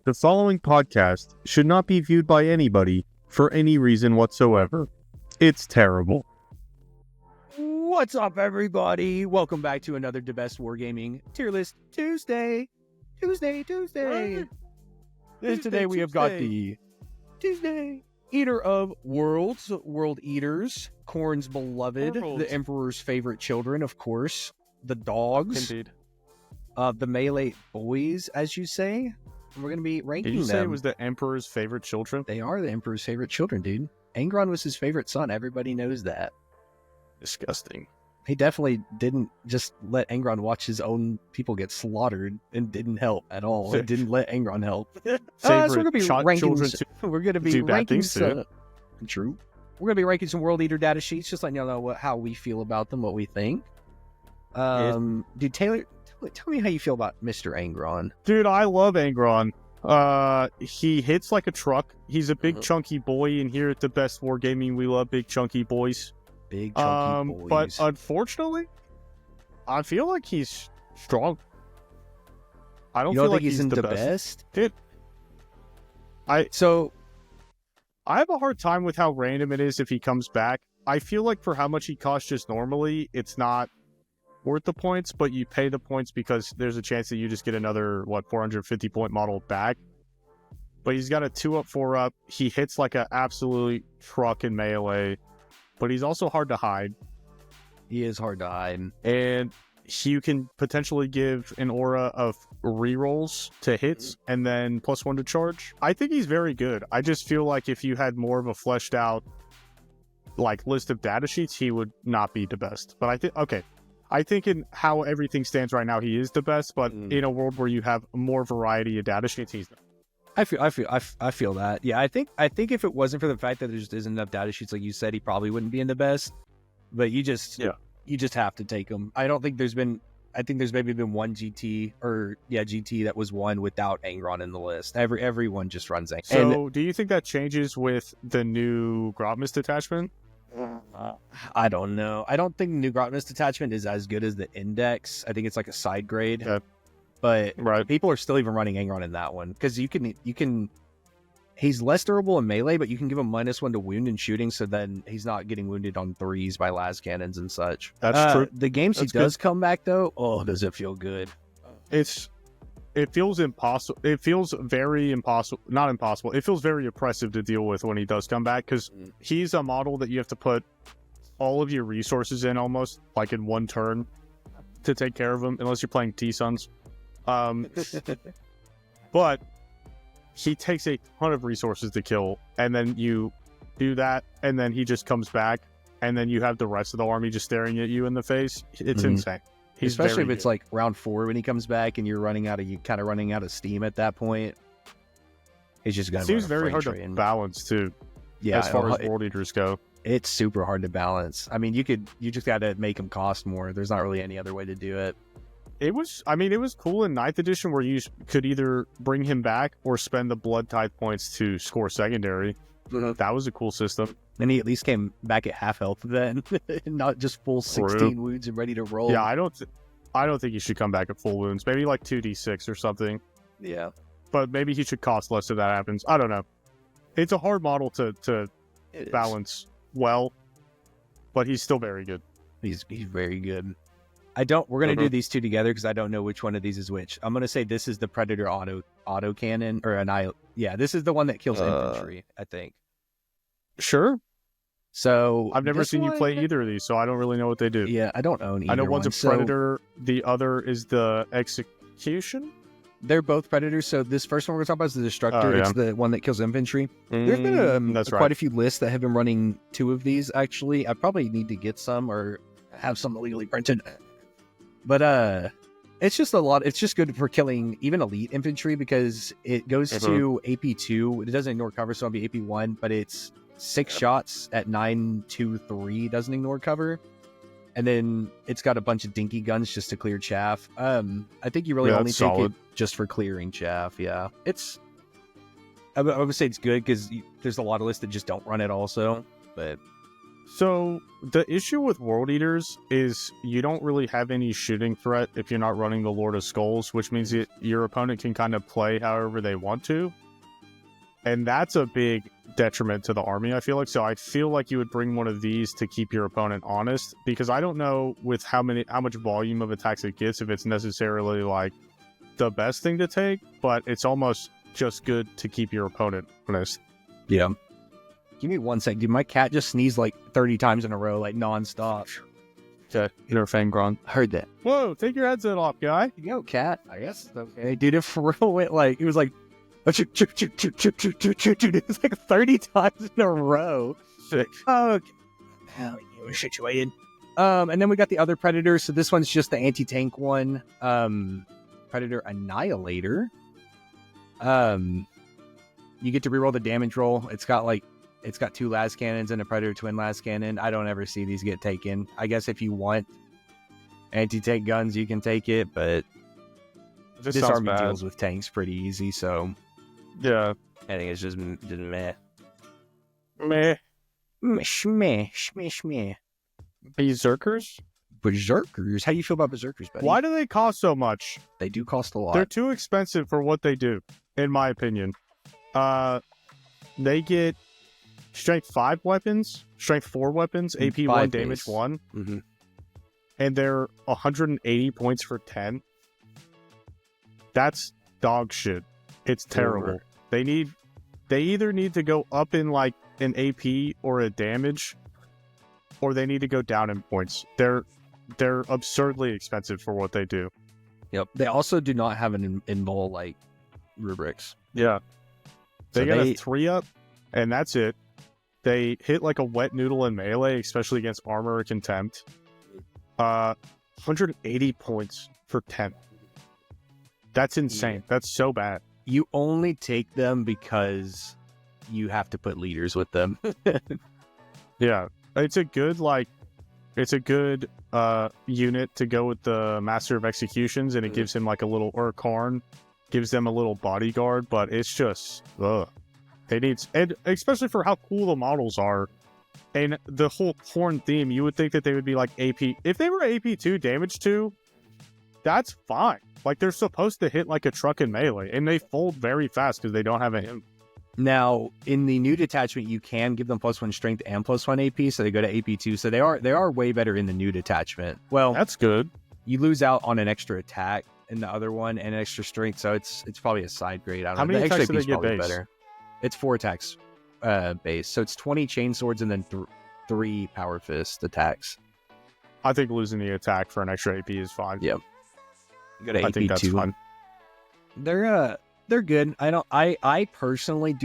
The following podcast should not be viewed by anybody for any reason whatsoever. It's terrible. What's up, everybody? Welcome back to another The Best Wargaming Tier List Tuesday. Today we have got the Tuesday Eater of Worlds, World Eaters, Khorne's beloved, the Emperor's favorite children, of course, the dogs. Indeed. The melee boys, as you say. We're going to be ranking them. Did you say it was the Emperor's favorite children? They are the Emperor's favorite children, dude. Angron was his favorite son. Everybody knows that. Disgusting. He definitely didn't just let Angron watch his own people get slaughtered and didn't help at all. It didn't let Angron help. So we're going to be ranking. We're going to be ranking. True. We're going to be ranking some World Eater data sheets, just letting y'all know how we feel about them, what we think. Dude, Taylor, tell me how you feel about Mr. Angron. Dude, I love Angron. He hits like a truck. He's a big chunky boy, and here at the Best Wargaming, we love big chunky boys. Big chunky boys. But unfortunately, I feel like he's strong. I don't feel like he's the best. Dude, I have a hard time with how random it is if he comes back. I feel like for how much he costs just normally, it's not worth the points, but you pay the points because there's a chance that you just get another 450 point model back. But he's got a 2-up, 4-up. He hits like an absolute truck in melee, but he's also hard to hide. He is hard to hide, and you can potentially give an aura of rerolls to hits and then +1 to charge. I think he's very good. I just feel like if you had more of a fleshed out list of data sheets, he would not be the best. But I think in how everything stands right now, he is the best, but in a world where you have more variety of data sheets, he's I feel that. Yeah, I think if it wasn't for the fact that there just isn't enough data sheets, like you said, he probably wouldn't be in the best. But you just have to take him. I think there's maybe been one GT that was won without Angron in the list. Everyone just runs Angron. So do you think that changes with the new Grotmist detachment? I don't know. I don't think the new Grotmist detachment is as good as the Index. I think it's like a side grade. Yeah. But people are still even running Angron in that one because you can. He's less durable in melee, but you can give him -1 to wound and shooting, so then he's not getting wounded on 3s by las cannons and such. That's true. The games he does come back though, does it feel good? It feels impossible. It feels very impossible. Not impossible. It feels very oppressive to deal with when he does come back because he's a model that you have to put all of your resources in almost like in one turn to take care of him, unless you're playing T-Suns. But he takes a ton of resources to kill, and then you do that, and then he just comes back, and then you have the rest of the army just staring at you in the face. It's insane. Especially if it's like round 4 when he comes back, and you're running out of steam at that point. He's just gonna. It seems very hard to balance too. Yeah, as far as World Eaters go, it's super hard to balance. I mean, you just got to make him cost more. There's not really any other way to do it. It was cool in 9th edition where you could either bring him back or spend the blood type points to score secondary. That was a cool system. And he at least came back at half health then, not just full 16 wounds and ready to roll. Yeah, I don't think he should come back at full wounds. Maybe like 2d6 or something. Yeah. But maybe he should cost less if that happens. I don't know. It's a hard model to balance well, but he's still very good. He's very good. We're going to do these two together because I don't know which one of these is which. I'm going to say this is the Predator auto cannon or this is the one that kills infantry, I think. Sure. So I've never seen you play either of these, so I don't really know what they do. Yeah, I don't own either. I know one's a Predator, the other is the Execution. They're both Predators. So this first one we're going to talk about is the Destructor. It's the one that kills infantry. There's been quite a few lists that have been running 2 of these, actually. I probably need to get some or have some illegally printed. But it's just a lot. It's just good for killing even elite infantry because it goes to AP2. It doesn't ignore cover, so it'll be AP1, but it's 6 shots at 9-2-3, doesn't ignore cover. And then it's got a bunch of dinky guns just to clear chaff. I think you really only take it just for clearing chaff. Yeah, I would say it's good because there's a lot of lists that just don't run it also. But So the issue with World Eaters is you don't really have any shooting threat if you're not running the Lord of Skulls, which means your opponent can kind of play however they want to. And that's a big detriment to the army, I feel like. So I feel like you would bring one of these to keep your opponent honest, because I don't know with how much volume of attacks it gets, if it's necessarily like the best thing to take, but it's almost just good to keep your opponent honest. Yeah. Give me 1 sec, dude. My cat just sneezed like 30 times in a row, like nonstop. Okay, nerf Angron. Heard that. Whoa, take your headset off, guy. Yo, cat. I guess it's okay. Dude, it for real went like, it was like, it was like 30 times in a row. Sick. Okay. Hell, you were situated. And then we got the other Predator. So this one's just the anti-tank one. Predator Annihilator. You get to reroll the damage roll. It's got 2 las cannons and a Predator twin las cannon. I don't ever see these get taken. I guess if you want anti-tank guns, you can take it, but this army deals with tanks pretty easy, so yeah, I think it's just meh. Meh. Meh. Berserkers? Berserkers? How do you feel about Berserkers, buddy? Why do they cost so much? They do cost a lot. They're too expensive for what they do, in my opinion. They get strength 5 weapons, strength 4 weapons, AP 1, damage 1. Mm-hmm. And they're 180 points for 10. That's dog shit. It's terrible. They either need to go up in like an AP or a damage, or they need to go down in points. They're absurdly expensive for what they do. Yep. They also do not have an invul like rubrics. Yeah. They got a 3-up, and that's it. They hit like a wet noodle in melee, especially against armor or contempt. 180 points for 10. That's insane. Yeah. That's so bad. You only take them because you have to put leaders with them. Yeah. It's a good unit to go with the Master of Executions, and it gives him like a little, or Kharn gives them a little bodyguard, but it's just, and especially for how cool the models are, and the whole Kharn theme, you would think that they would be like AP. If they were AP 2, damage 2, that's fine. Like, they're supposed to hit like a truck in melee, and they fold very fast because they don't have a him. Now, in the new detachment, you can give them +1 strength and +1 AP, so they go to AP 2. So they are way better in the new detachment. Well, that's good. You lose out on an extra attack in the other one and an extra strength, so it's probably a side grade. I don't know. How many attacks do they get base? Better. It's 4 attacks base, so it's 20 chain swords and then 3 power fist attacks. I think losing the attack for an extra AP is fine. Yep. You got an I AP think that's 2. fine. They're good. I personally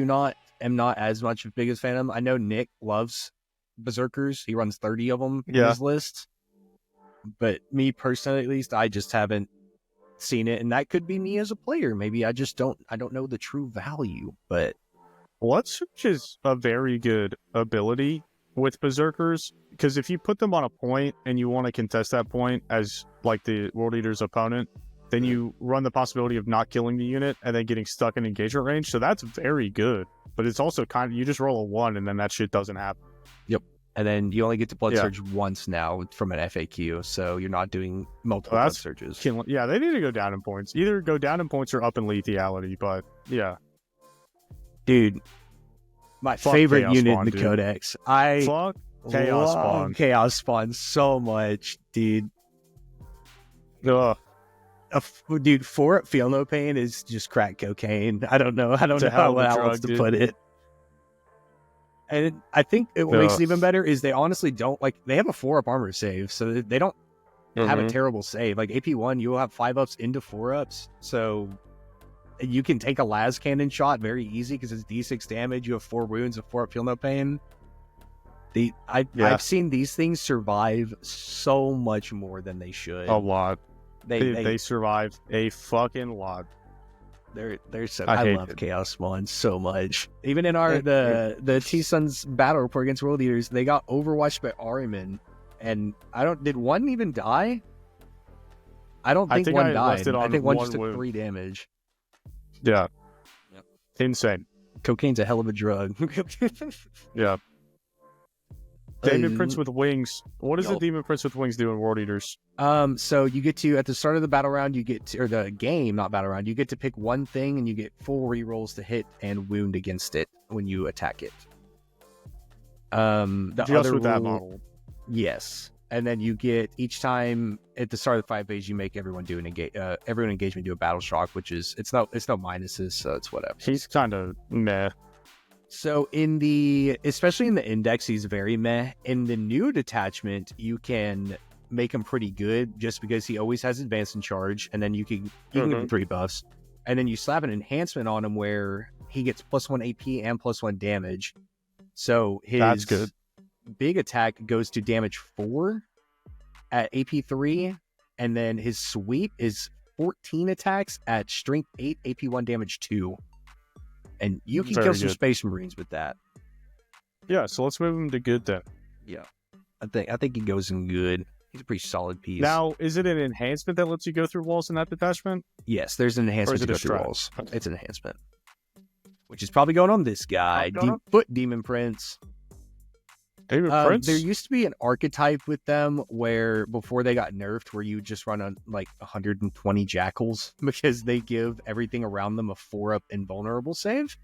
am not as much of biggest fan of them. I know Nick loves Berserkers. He runs 30 of them in his list. But me personally, at least, I just haven't seen it, and that could be me as a player. Maybe I don't know the true value. But Blood Surge is a very good ability with Berserkers, because if you put them on a point and you want to contest that point as like the World Eater's opponent, then you run the possibility of not killing the unit and then getting stuck in engagement range. So that's very good. But it's also kind of, you just roll a 1 and then that shit doesn't happen. Yep. And then you only get to Blood Surge once now from an FAQ, so you're not doing multiple Blood Surges. Yeah, they need to go down in points. Either go down in points or up in lethality, but yeah. Dude, my favorite Chaos unit Spawn, in the Codex. I fuck Chaos Spawn. Chaos Spawn so much, dude. Ugh. Dude, 4-up Feel No Pain is just crack cocaine. I don't know how else to put it. And I think what makes it even better is they honestly don't, like, they have a 4-up armor save, so they don't have a terrible save. Like, AP1, you will have 5-ups into 4-ups, so you can take a las cannon shot very easy because it's D6 damage, you have 4 wounds, a 4-up Feel No Pain. I've seen these things survive so much more than they should. A lot. They survive a fucking lot. They're so. I love Chaos Spawn so much. Even in the T-Sun's battle report against World Eaters, they got overwatched by Ahriman, and did one even die? I don't think one died. I think one just took 3 damage. Yeah. Yep. Insane. Cocaine's a hell of a drug. Yeah. Demon Prince with Wings. What does the Demon Prince with Wings do in World Eaters? So you get to, at the start of the battle round, or the game, not battle round, you get to pick one thing and you get full rerolls to hit and wound against it when you attack it. The just other with that model. Yes. And then you get, each time at the start of the 5 phase, you make everyone do everyone engagement do a battle shock, which is, it's no minuses, so it's whatever. He's kind of meh. So especially in the index, he's very meh. In the new detachment, you can make him pretty good just because he always has advance and charge, and then you can give him 3 buffs. And then you slap an enhancement on him where he gets +1 AP and +1 damage. So that's good. Big attack goes to damage 4 at AP 3, and then his sweep is 14 attacks at strength 8, AP 1 damage 2. And you can kill some Space Marines with that. Yeah, so let's move him to good then. Yeah. I think he goes in good. He's a pretty solid piece. Now, is it an enhancement that lets you go through walls in that detachment? Yes, there's an enhancement to go through walls. Okay. It's an enhancement. Which is probably going on this guy. Demon Prince. Demon Prince? There used to be an archetype with them where, before they got nerfed, where you just run on like 120 Jakhals because they give everything around them a 4-up invulnerable save.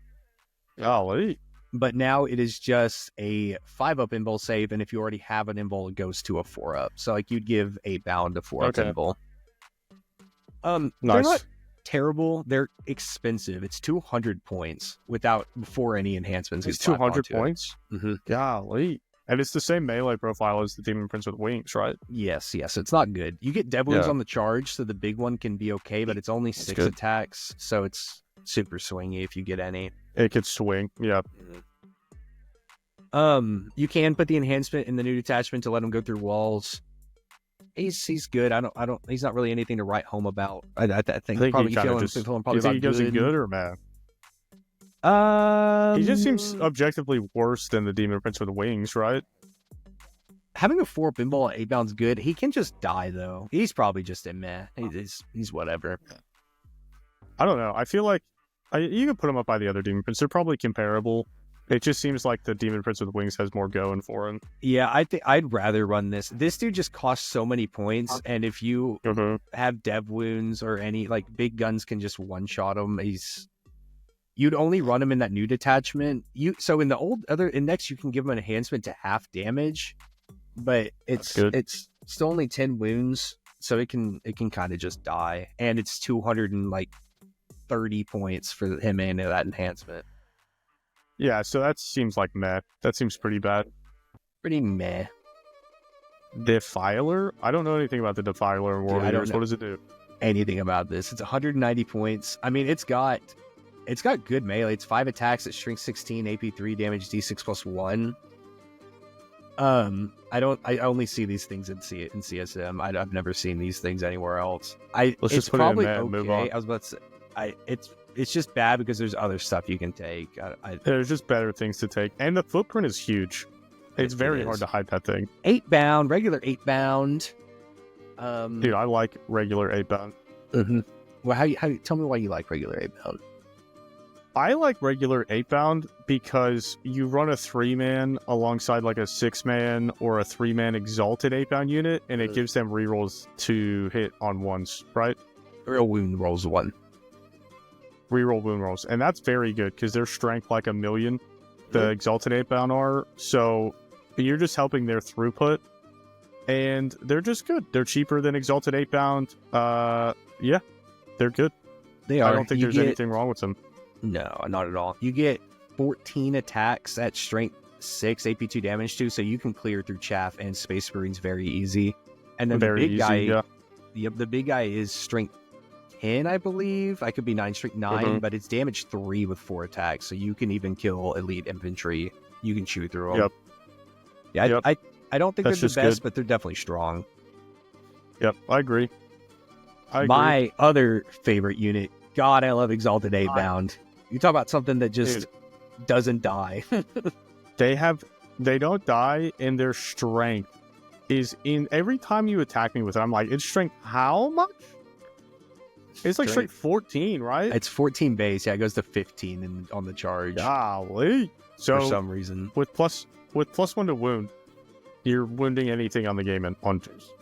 Golly. But now it is just a 5-up invul save, and if you already have an invul, it goes to a 4-up. So like you'd give a bound a 4-up invul. Nice. They're not terrible. They're expensive. It's 200 points before any enhancements. It's 200 points? Mm-hmm. Golly. And it's the same melee profile as the Demon Prince with Wings, right? Yes. It's not good. You get Dev Wounds on the charge, so the big one can be okay, but it's only 6 attacks, so it's super swingy if you get any. It could swing, yeah. You can put the enhancement in the new detachment to let him go through walls. He's good. He's not really anything to write home about. I think probably do you think he goes in good or bad? He just seems objectively worse than the Demon Prince with Wings, right? Having a 4-up invul at 8-bound's good. He can just die, though. He's probably just a meh. He's whatever. I don't know. I feel like you can put him up by the other Demon Prince. They're probably comparable. It just seems like the Demon Prince with Wings has more going for him. Yeah, I think I'd rather run this. This dude just costs so many points, and if you have Dev Wounds or any, like, big guns can just one-shot him. You'd only run him in that new detachment. So in the old other index, you can give him an enhancement to half damage, but it's still only 10 wounds, so it can kind of just die, and it's 230 points for him and that enhancement. Yeah, so that seems like meh. That seems pretty bad. Pretty meh. Defiler? I don't know anything about the Defiler in World Eaters. What does it do? Anything about this? It's 190 points. I mean, it's got good melee. It's 5 attacks at strength 16, AP 3, damage D6 +1. I only see these things in CSM. I've never seen these things anywhere else. Let's just put it in there and move on. I was about to say, it's just bad because there's other stuff you can take. There's just better things to take, and the footprint is huge. It's very hard to hide that thing. 8-bound, regular 8-bound. Dude, I like regular 8-bound. Mm-hmm. Well, how tell me why you like regular 8-bound. I like regular 8-bound because you run a 3-man alongside like a 6-man or a 3-man Exalted 8-bound unit, and it gives them rerolls to hit on ones, right? Real wound rolls 1. Reroll wound rolls, and that's very good because they're strength like 1,000,000. The Exalted 8-bound are, so you're just helping their throughput, and they're just good. They're cheaper than Exalted 8-bound. Yeah, they're good. They are. I don't think there's anything wrong with them. No, not at all. You get 14 attacks at strength 6, AP 2 damage 2, so you can clear through chaff and Space Marines very easy. And then the big guy is strength 10, I believe. I could be 9, strength 9, but it's damage 3 with 4 attacks, so you can even kill elite infantry. You can chew through them. Yeah, I don't think they're the best, but they're definitely strong. Yep, I agree. My other favorite unit, God, I love Exalted 8-bound. You talk about something that just doesn't die. They don't die, and their strength is in every time you attack me with it. I'm like, it's strength how much? It's like strength 14, right? It's 14 base. Yeah, it goes to 15 on the charge. Golly. So for some reason, with plus 1 to wound, You're wounding anything on the game in punches.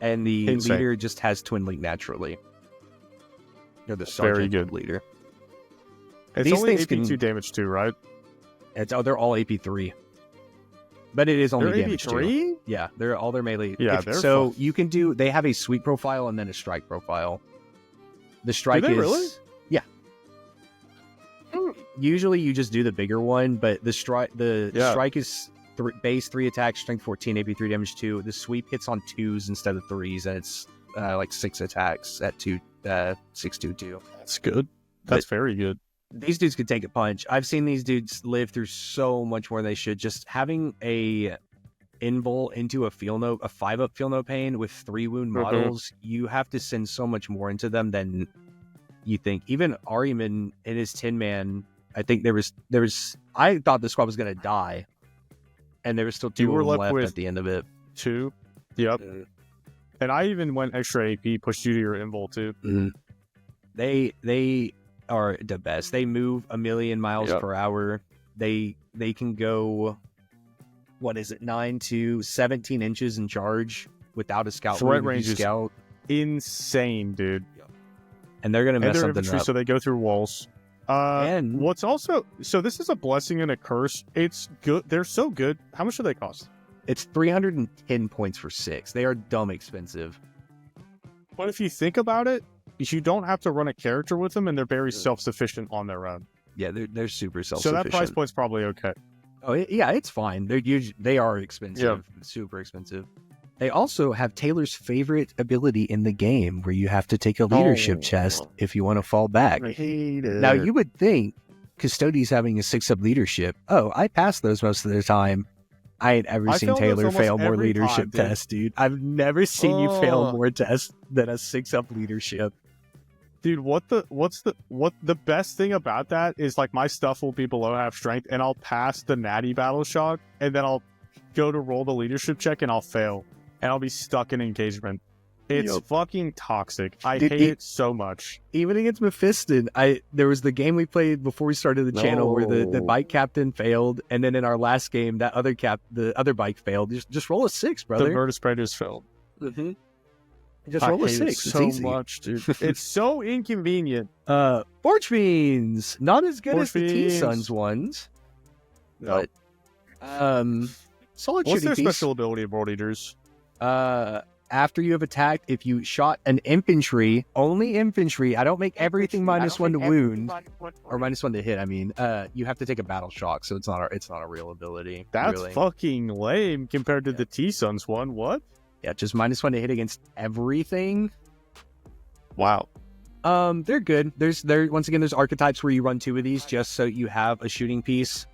And the leader just has Twin Link naturally. You're the sergeant very good leader. It's These only AP2 damage too, right? They're all AP3. But it is only they're damage AP3? too. Yeah, they're all their melee. Yeah, you can do. They have a sweep profile and then a strike profile. The strike do they is really? Yeah. Usually you just do the bigger one, but the strike strike is base 3 attacks, strength 14, AP3 damage 2. The sweep hits on 2s instead of 3s, and it's like 6 attacks at 622. That's good. That's very good. These dudes could take a punch. I've seen these dudes live through so much more than they should. Just having a invul into a 5-up feel no pain with 3 wound models, you have to send so much more into them than you think. Even Ahriman in his 10-man, I think there was I thought the squad was gonna die, and there was still 2 of them left at the end of it. 2, yep. And I even went extra AP, pushed you to your invul too. They are the best. They move 1,000,000 miles per hour. They can go, 9 to 17 inches in charge without a scout. Threat range is insane, dude. And they're gonna mess something up. So they go through walls. And what's also, so this is a blessing and a curse. It's good. They're so good. How much do they cost? It's 310 points for 6. They are dumb expensive. But if you think about it, you don't have to run a character with them, and they're very self-sufficient on their own. Yeah, they're super self-sufficient. So that price point's probably okay. Oh yeah, it's fine. They are expensive, super expensive. They also have Taylor's favorite ability in the game, where you have to take a leadership chest if you want to fall back. I hate it. Now you would think Custodes having a 6-up leadership. Oh, I pass those most of the time. I ain't ever seen Taylor fail more leadership tests, dude. I've never seen you fail more tests than a 6-up leadership. Dude, the best thing about that is, like, my stuff will be below half strength, and I'll pass the natty battle shock, and then I'll go to roll the leadership check, and I'll fail, and I'll be stuck in engagement. It's fucking toxic. I hate it so much. Even against Mephiston, there was the game we played before we started the channel where the bike captain failed, and then in our last game, the other bike failed. Just roll a 6, brother. The Vertus Predators failed. Just roll a 6. It's so much, dude. It's so inconvenient. Forgefiends, not as good as the T-Suns ones. No. But solid. What's their special ability of World Eaters? After you have attacked, if you shot an infantry, only infantry, I don't make everything -1 to wound, or -1 to hit, I mean, you have to take a battle shock, so it's not a real ability. That's really fucking lame compared to the T-Suns one. What? Yeah, just -1 to hit against everything. Wow. They're good. Once again, there's archetypes where you run 2 of these just so you have a shooting piece.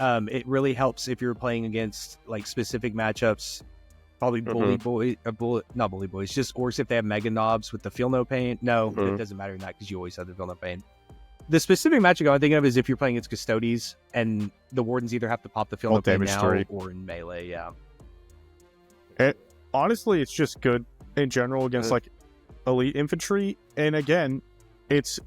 It really helps if you're playing against, like, specific matchups. Probably not bully boys, just orcs if they have mega knobs with the feel no pain. No, it doesn't matter in that because you always have the feel no pain. The specific matchup I'm thinking of is if you're playing against Custodes and the wardens either have to pop the feel no pain now or in melee. Yeah. Honestly, it's just good in general against like elite infantry. And again, it's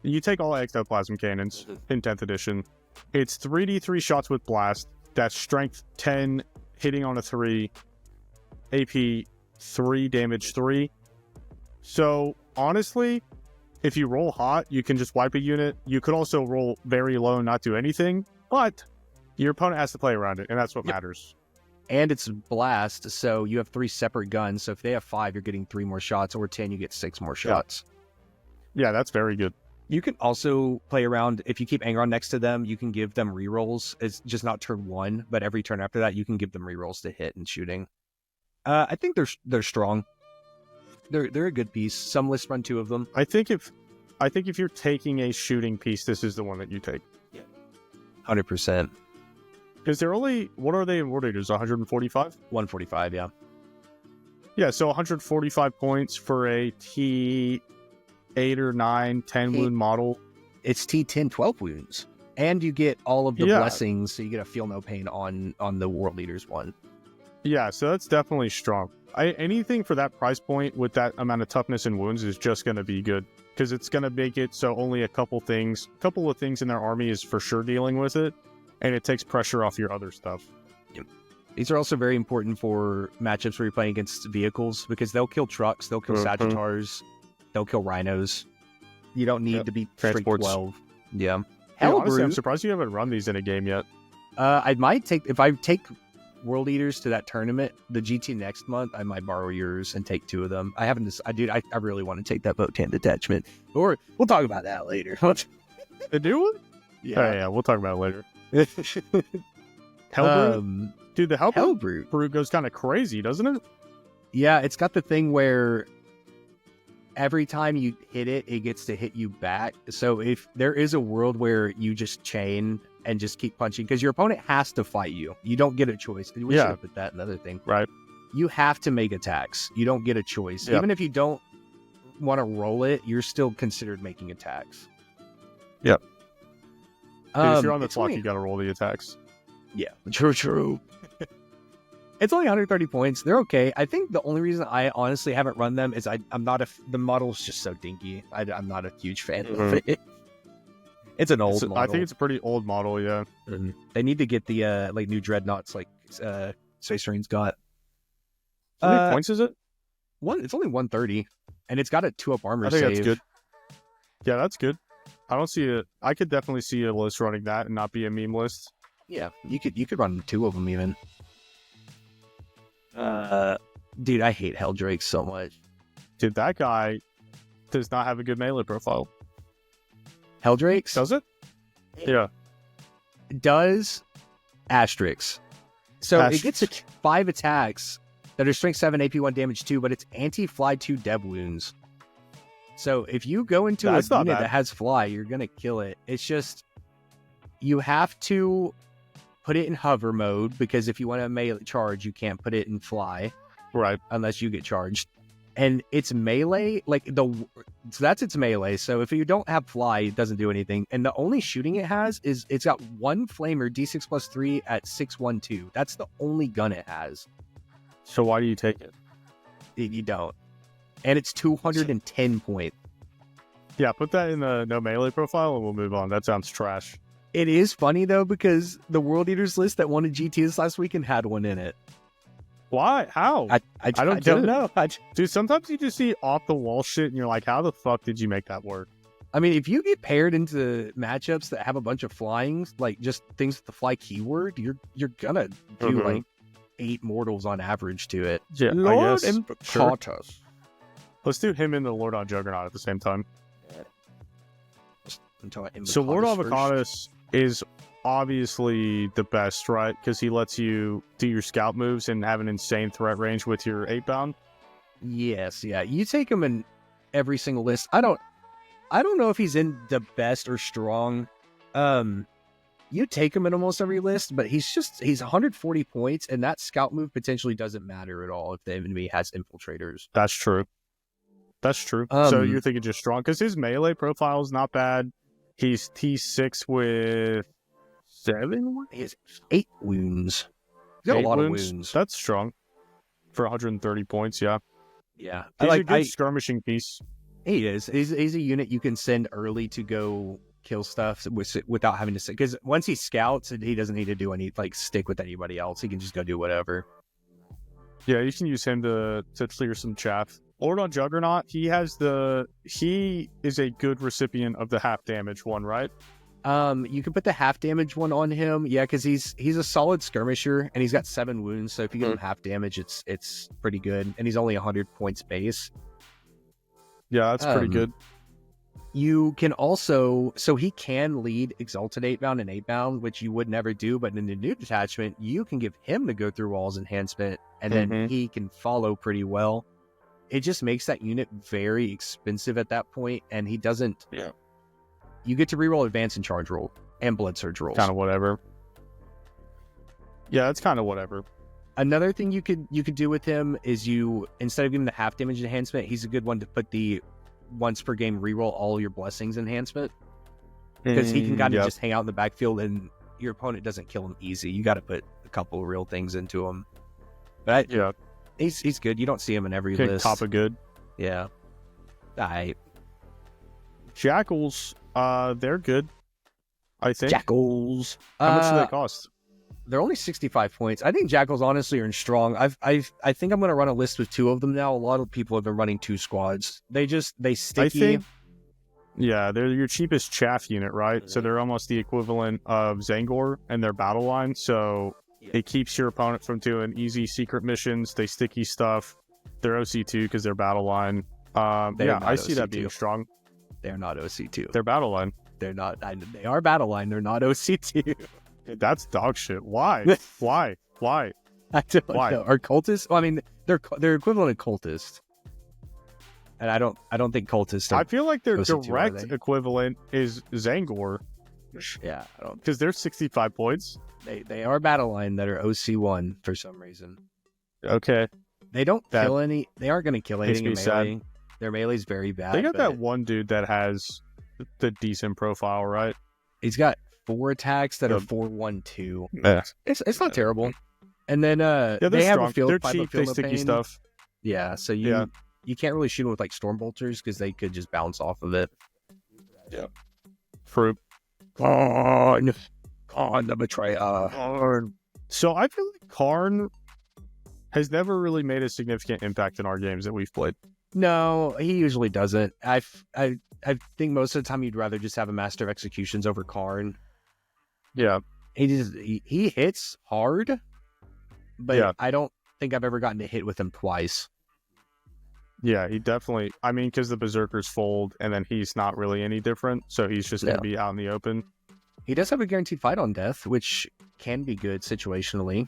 you take all ectoplasm cannons in 10th edition. It's 3d3 shots with blast. That's strength 10, hitting on a 3. AP 3, damage 3. So honestly, if you roll hot, you can just wipe a unit. You could also roll very low and not do anything, but your opponent has to play around it, and that's what matters. And it's blast, so you have 3 separate guns. So if they have 5, you're getting 3 more shots, or 10, you get 6 more shots. Yeah, that's very good. You can also play around, if you keep Angron next to them, you can give them rerolls. It's just not turn 1, but every turn after that, you can give them rerolls to hit and shooting. I think they're strong. They're a good piece. Some lists run 2 of them. I think if you're taking a shooting piece, this is the one that you take. 100%. Because they're only, what are they in World Eaters? 145? 145, yeah. Yeah, so 145 points for a T8 or 9, 10 wound model. It's T10, 12 wounds. And you get all of the blessings, so you get a feel no pain on the World Leaders one. Yeah, so that's definitely strong. Anything for that price point with that amount of toughness and wounds is just going to be good. Because it's going to make it so only a couple of things in their army is for sure dealing with it. And it takes pressure off your other stuff. Yep. These are also very important for matchups where you're playing against vehicles because they'll kill trucks, they'll kill Sagittars, they'll kill Rhinos. You don't need to be strength 12. Yeah. Hey, honestly, I'm surprised you haven't run these in a game yet. I might if I take World Eaters to that tournament, the GT next month, I might borrow yours and take 2 of them. I haven't. I really want to take that Votan detachment, or we'll talk about that later. The new one? Yeah, we'll talk about it later. Helbrute? Dude, the Helbrute goes kind of crazy, doesn't it? Yeah, it's got the thing where every time you hit it, it gets to hit you back. So if there is a world where you just chain and just keep punching, because your opponent has to fight you. You don't get a choice. We should have put that another thing. Right. You have to make attacks. You don't get a choice. Yep. Even if you don't want to roll it, you're still considered making attacks. Yep. Dude, if you're on the clock, you got to roll the attacks. Yeah, true. It's only 130 points. They're okay. I think the only reason I honestly haven't run them is I'm not the model's just so dinky. I'm not a huge fan of it. It's an old model. I think it's a pretty old model, yeah. They need to get the new dreadnoughts like Space Marine's got. How many points is it? It's only 130, and it's got a 2-up armor I think save. That's good. Yeah, that's good. I don't see it. I could definitely see a list running that and not be a meme list. Yeah, you could run 2 of them even. Dude, I hate Heldrake so much. Dude, that guy does not have a good melee profile. Heldrake's? Does it? Yeah. Does asterisks. So it gets 5 attacks that are strength 7, AP 1, damage 2, but it's anti-fly 2 deb wounds. So if you go into a unit that has fly, you're going to kill it. It's just, you have to put it in hover mode, because if you want to melee charge, you can't put it in fly. Right. Unless you get charged. And it's melee, so that's its melee. So if you don't have fly, it doesn't do anything. And the only shooting it has is it's got 1 flamer, D6 plus 3 at 612. That's the only gun it has. So why do you take it? You don't. And it's 210 points. Yeah, put that in the no melee profile and we'll move on. That sounds trash. It is funny though, because the World Eaters list that won a GT this last weekend had one in it. Why? How? I don't know. Dude, sometimes you just see off the wall shit and you're like, how the fuck did you make that work? I mean, if you get paired into matchups that have a bunch of flying, like just things with the fly keyword, you're gonna do like 8 mortals on average to it. Yeah, Lord I guess. Sure. Let's do him and the Lord on Juggernaut at the same time. So Lord Avocado is obviously the best, right? Because he lets you do your scout moves and have an insane threat range with your 8-bound. Yes, yeah. You take him in every single list. I don't know if he's in the best or strong. You take him in almost every list, but he's 140 points, and that scout move potentially doesn't matter at all if the enemy has infiltrators. That's true. So you're thinking just strong, because his melee profile is not bad. He's T6 with 7? He has 8 wounds. He's got a lot of wounds. That's strong for 130 points. Yeah. Yeah, he's a good skirmishing piece. He is. He's a unit you can send early to go kill stuff without having to, because once he scouts, he doesn't need to do any stick with anybody else. He can just go do whatever. Yeah, you can use him to clear some chaff. Lord on Juggernaut, he is a good recipient of the half damage one, right? You can put the half damage one on him, yeah, because he's a solid skirmisher and he's got 7 wounds. So if you give him half damage, it's pretty good, and he's only 100 points base. Yeah, that's pretty good. You can also, so he can lead Exalted Eightbound and 8-bound, which you would never do, but in the new detachment, you can give him the go through walls enhancement, and then he can follow pretty well. It just makes that unit very expensive at that point, and he doesn't. Yeah. You get to reroll advance and charge roll and blood surge rolls. Kind of whatever. Yeah, it's kind of whatever. Another thing you could do with him is instead of giving the half damage enhancement, he's a good one to put the once per game reroll all your blessings enhancement, because he can kind of just hang out in the backfield and your opponent doesn't kill him easy. You got to put a couple of real things into him. But yeah, he's good. You don't see him in every list. Top of good. Yeah. Jakhals, they're good, I think. Jakhals. How much do they cost? They're only 65 points. I think Jakhals honestly are strong. I think I'm going to run a list with 2 of them now. A lot of people have been running 2 squads. They sticky. Yeah, they're your cheapest chaff unit, right? Mm-hmm. So they're almost the equivalent of Zangor and their battle line. So it keeps your opponent from doing easy secret missions. They sticky stuff. They're OC2 because they're battle line. I see that being strong. They're not OC2. They're battle line. They're not. They are battle line. They're not OC2. That's dog shit. Why? Why? I don't know. Are cultists? Well, I mean, they're equivalent of cultists. And I don't think cultists are. I feel like their direct equivalent is Zangor. Yeah, I don't, because they're 65 points. They are battle line that are OC1 for some reason. Okay. They don't kill any. They aren't going to kill anything in melee. Their melee's very bad. They got that one dude that has the decent profile, right? He's got 4 attacks that are 4-1-2. Yeah. It's not terrible. And then they have a field. They're cheap. They sticky stuff. Yeah, so you can't really shoot them with like storm bolters because they could just bounce off of it. Yeah. Fruit. Kharn the betrayer. Kharn. So I feel like Kharn has never really made a significant impact in our games that we've played. No, he usually doesn't. I think most of the time you'd rather just have a Master of Executions over Kharn. Yeah. He hits hard, but I don't think I've ever gotten to hit with him twice. Yeah, he definitely... I mean, because the Berzerkers fold, and then he's not really any different, so he's just going to be out in the open. He does have a guaranteed fight on death, which can be good situationally.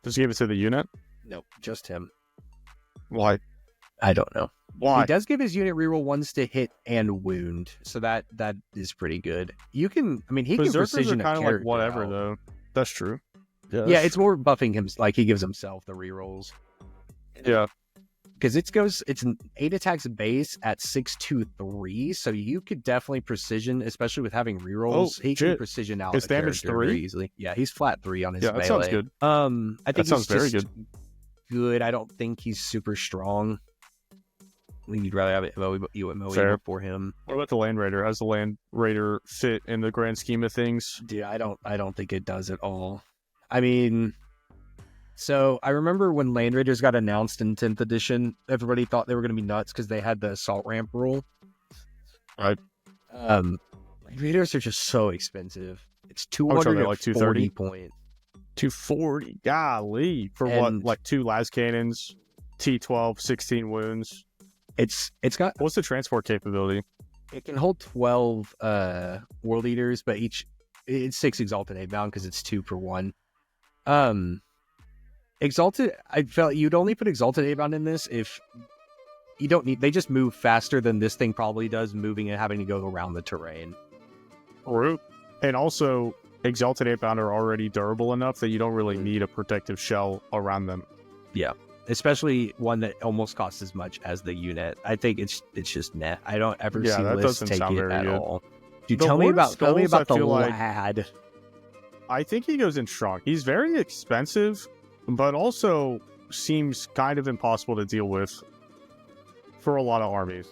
Does he give it to the unit? Nope, just him. Why? I don't know. Why? He does give his unit reroll 1s to hit and wound, so that is pretty good. You can... I mean, he can precision a character. Berserkers are kind of like whatever, though. That's true. Yeah, it's more buffing him, like he gives himself the rerolls. Yeah. Because it's an 8 attacks base at 6/2/3, so you could definitely precision, especially with having rerolls. He can precision out his damage 3 very easily. Yeah, he's flat 3 on his melee. That sounds good. I think he's very good. I don't think he's super strong. I think you'd rather have it MOE for him. What about the Land Raider? How's the Land Raider fit in the grand scheme of things? Dude, I don't think it does at all. I mean, so I remember when Land Raiders got announced in 10th edition, everybody thought they were going to be nuts because they had the assault ramp rule. Right. Land Raiders are just so expensive. It's 240 points. 240, golly. For what, like 2 las cannons, T12, 16 wounds. It's got... What's the transport capability? It can hold 12 World Eaters, but it's 6 Exalted Eightbound because it's 2 per 1. Exalted, I felt you'd only put Exalted Eightbound in this if you don't need... They just move faster than this thing probably does, moving and having to go around the terrain. And also... Exalted Eightbound are already durable enough that you don't really need a protective shell around them. Yeah, especially one that almost costs as much as the unit. I think it's just nah. I don't ever see lists take it at all. Dude, tell me about the lad. I think he goes in strong. He's very expensive, but also seems kind of impossible to deal with for a lot of armies.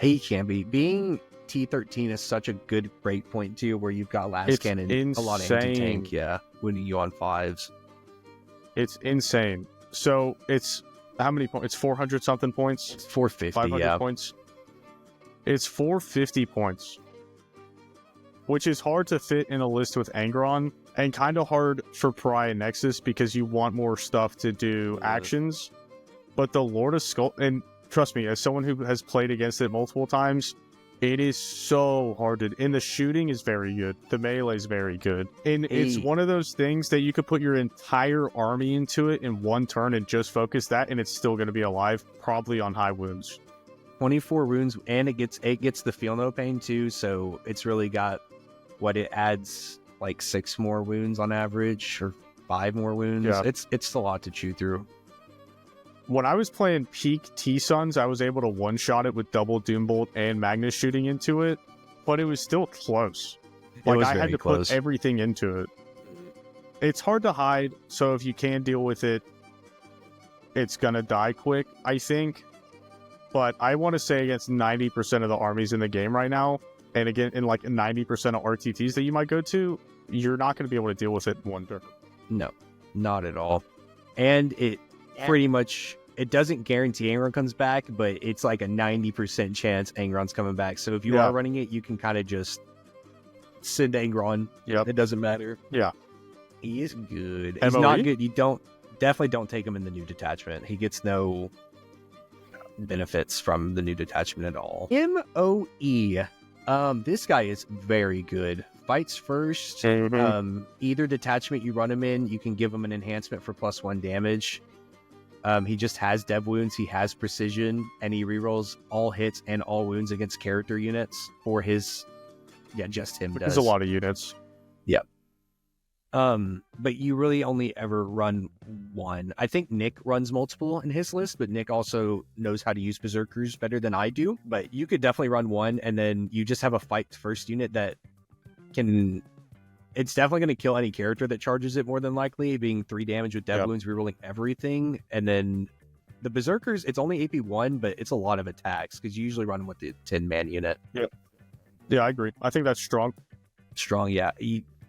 He can be. Being T13 is such a good breakpoint too, where you've got last cannon, a lot of anti-tank, winning you on 5s. It's insane. So it's how many points? It's 400 something points. It's 450. 500 points. It's 450 points, which is hard to fit in a list with Angron, and kind of hard for Pariah Nexus because you want more stuff to do actions. But the Lord of Skull, and trust me, as someone who has played against it multiple times, it is so hard to... And the shooting is very good. The melee is very good. And it's one of those things that you could put your entire army into it in one turn and just focus that, and it's still going to be alive, probably on high wounds. 24 wounds, and it gets the feel no pain too, so it's really got what it adds, like 6 more wounds on average, or 5 more wounds. Yeah. It's a lot to chew through. When I was playing peak T-Suns, I was able to one-shot it with double Doombolt and Magnus shooting into it, but it was still close. Like, I had to put everything into it. It's hard to hide, so if you can deal with it, it's gonna die quick, I think. But I want to say against 90% of the armies in the game right now, and again, in like 90% of RTTs that you might go to, you're not going to be able to deal with it in one turn. No, not at all. And it pretty much, it doesn't guarantee Angron comes back, but it's like a 90% chance Angron's coming back. So if you are running it, you can kind of just send Angron. Yep. It doesn't matter. Yeah. He is good. He's not good. You definitely don't take him in the new detachment. He gets no benefits from the new detachment at all. MOE. This guy is very good. Fights first. Either detachment you run him in, you can give him an enhancement for +1 damage. He just has dev wounds, he has precision, and he rerolls all hits and all wounds against character units for his... Yeah, just him does. There's a lot of units. Yeah. But you really only ever run one. I think Nick runs multiple in his list, but Nick also knows how to use Berzerkers better than I do. But you could definitely run one, and then you just have a fight first unit that can... It's definitely going to kill any character that charges it more than likely, being 3 damage with dev wounds, rerolling everything. And then the Berzerkers, it's only AP 1, but it's a lot of attacks, because you usually run them with the 10-man unit. Yep. Yeah, I agree. I think that's strong. Strong, yeah.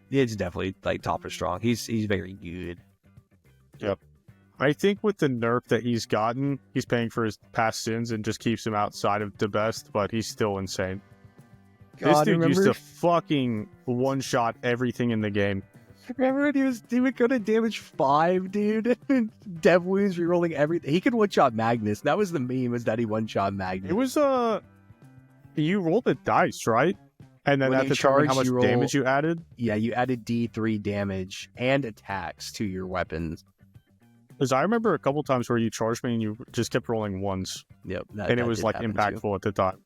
It's definitely like top of strong. He's very good. Yep. I think with the nerf that he's gotten, he's paying for his past sins and just keeps him outside of the best, but he's still insane. This dude used to fucking one-shot everything in the game. Remember when he would go to damage 5, dude? Dev wounds, rerolling everything. He could one-shot Magnus. That was the meme, is that he one-shot Magnus. It was, you rolled the dice, right? And then that determined how much damage you added? Yeah, you added D3 damage and attacks to your weapons. Because I remember a couple times where you charged me and you just kept rolling ones. Yep. And it was like impactful at the time.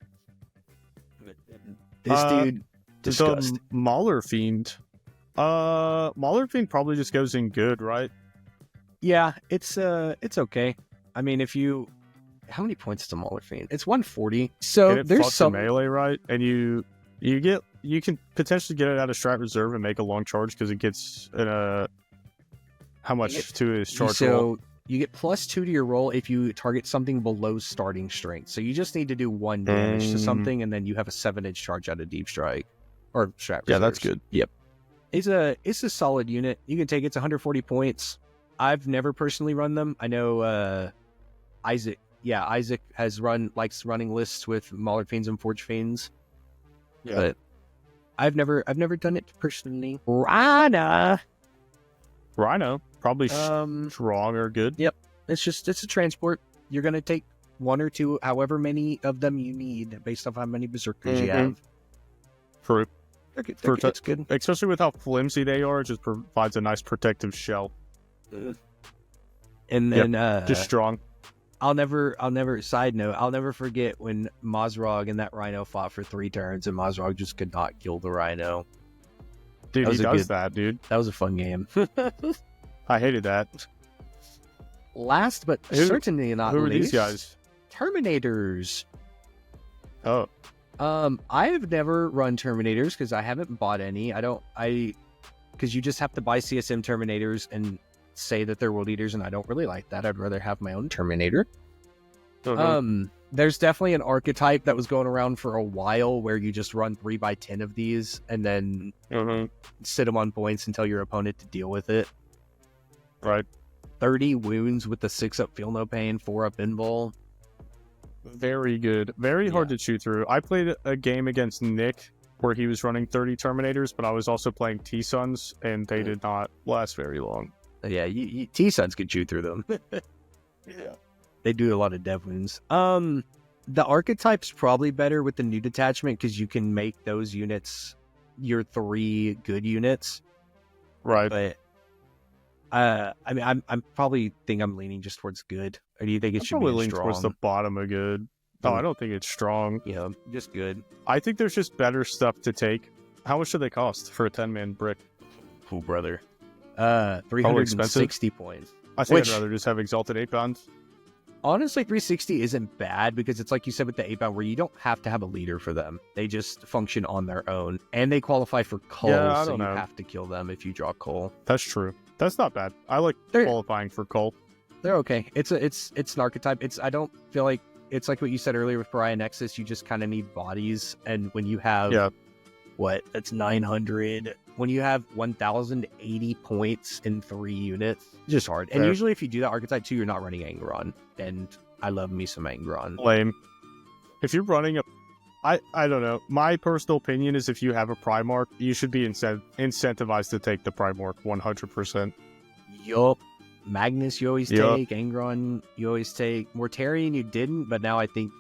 This dude, disgusting. Maulerfiend. Maulerfiend probably just goes in good, right? Yeah, it's okay. I mean, if you... How many points is a Maulerfiend? It's 140. So there's some melee, right? And you can potentially get it out of strat reserve and make a long charge because it gets how much to his charge roll? You get +2 to your roll if you target something below starting strength. So you just need to do 1 damage to something, and then you have a 7-inch charge out of deep strike or strat reserves. Yeah, that's good. Yep, it's a solid unit. You can take it to 140 points. I've never personally run them. I know Isaac. Yeah, Isaac likes running lists with Maulerfiends and Forgefiends. Yeah. But I've never done it personally. Rhino, probably strong or good. Yep. It's a transport. You're gonna take 1 or 2, however many of them you need, based off how many Berzerkers you have. True. It's good. Especially with how flimsy they are, it just provides a nice protective shell. And then just strong. I'll never forget when Mazrog and that Rhino fought for 3 turns and Mazrog just could not kill the Rhino. Dude, he does that, dude. That was a fun game. I hated that. Last but certainly not least. Who are these guys? Terminators. Oh. I have never run Terminators because I haven't bought any. Because you just have to buy CSM Terminators and say that they're world eaters, and I don't really like that. I'd rather have my own Terminator. There's definitely an archetype that was going around for a while where you just run 3x10 of these and then sit them on points and tell your opponent to deal with it. Right. 30 wounds with the 6-up feel no pain, 4-up invul. Very good. Very hard to chew through. I played a game against Nick where he was running 30 Terminators, but I was also playing T-Suns, and they did not last very long. Yeah, T-Suns could chew through them. Yeah. They do a lot of dev wounds. The archetype's probably better with the new detachment because you can make those units your 3 good units. Right. But I mean, I'm probably think I'm leaning just towards good. Or do you think it should be leaning towards the bottom of good? No, I don't think it's strong. Yeah, just good. I think there's just better stuff to take. How much do they cost for a 10-man brick? Oh, brother. 360 points. I think I'd rather just have Exalted Eightbound. Honestly, 360 isn't bad because it's like you said with the 8-bound where you don't have to have a leader for them. They just function on their own. And they qualify for Cull, so you have to kill them if you draw Cull. That's true. That's not bad. I like qualifying for Cull. They're okay. It's an archetype. I don't feel like it's like what you said earlier with Pariah Nexus. You just kind of need bodies, and when you have that's 900 when you have 1,080 points in 3 units, it's just hard. And usually if you do that archetype too, you're not running Angron. And I love me some Angron. Lame. If you're running I don't know. My personal opinion is if you have a Primarch, you should be incentivized to take the Primarch 100%. Yup. Magnus you always take. Angron you always take. Mortarion you didn't, but now I think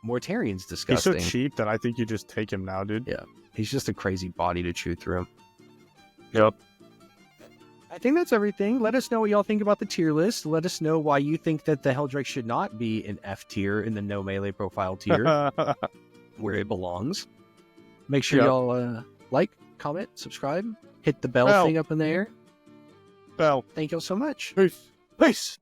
Mortarion's disgusting. He's so cheap that I think you just take him now, dude. Yeah. He's just a crazy body to chew through. Yep. I think that's everything. Let us know what y'all think about the tier list. Let us know why you think that the Heldrake should not be an F tier in the no melee profile tier. Where it belongs. Make sure y'all like, comment, subscribe, hit the bell thing up in the air. Bell. Thank y'all so much. Peace. Peace.